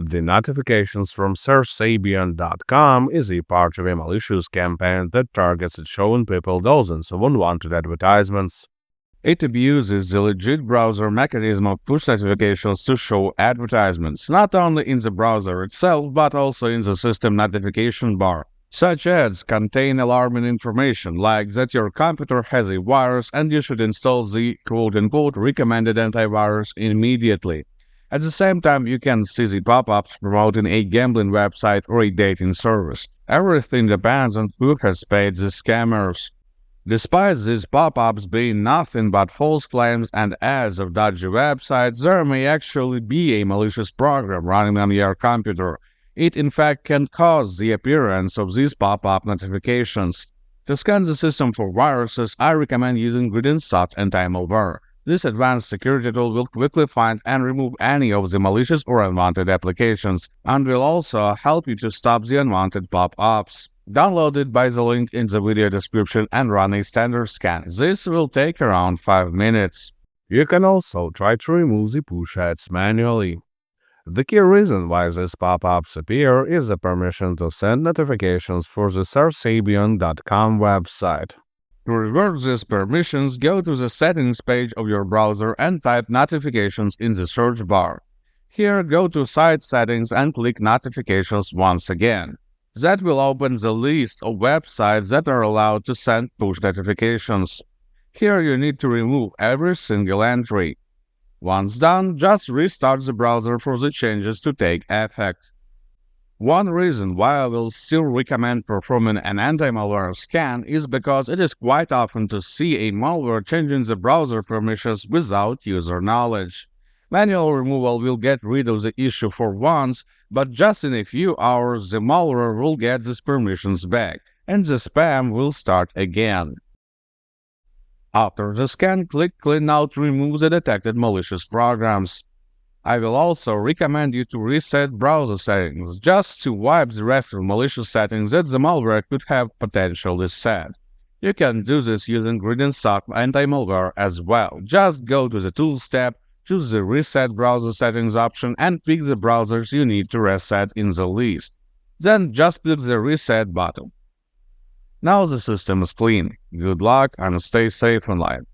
The notifications from SirSabian.com is a part of a malicious campaign that targets at showing people dozens of unwanted advertisements. It abuses the legit browser mechanism of push notifications to show advertisements, not only in the browser itself but also in the system notification bar. Such ads contain alarming information like that your computer has a virus and you should install the quote-unquote recommended antivirus immediately. At the same time, you can see the pop-ups promoting a gambling website or a dating service. Everything depends on who has paid the scammers. Despite these pop-ups being nothing but false claims and ads of dodgy websites, there may actually be a malicious program running on your computer. It in fact can cause the appearance of these pop-up notifications. To scan the system for viruses, I recommend using GridInSoft Anti-Malware. This advanced security tool will quickly find and remove any of the malicious or unwanted applications, and will also help you to stop the unwanted pop-ups. Download it by the link in the video description and run a standard scan. This will take around 5 minutes. You can also try to remove the push ads manually. The key reason why these pop-ups appear is the permission to send notifications for the SirSabian.com website. To revert these permissions, go to the settings page of your browser and type notifications in the search bar. Here, go to Site Settings and click Notifications once again. That will open the list of websites that are allowed to send push notifications. Here you need to remove every single entry. Once done, just restart the browser for the changes to take effect. One reason why I will still recommend performing an anti-malware scan is because it is quite often to see a malware changing the browser permissions without user knowledge. Manual removal will get rid of the issue for once, but just in a few hours the malware will get these permissions back, and the spam will start again. After the scan, click Clean Out to remove the detected malicious programs. I will also recommend you to reset browser settings, just to wipe the rest of malicious settings that the malware could have potentially set. You can do this using GridInSoft Anti-Malware as well. Just go to the Tools tab, choose the Reset Browser Settings option and pick the browsers you need to reset in the list. Then just click the Reset button. Now the system is clean. Good luck and stay safe online.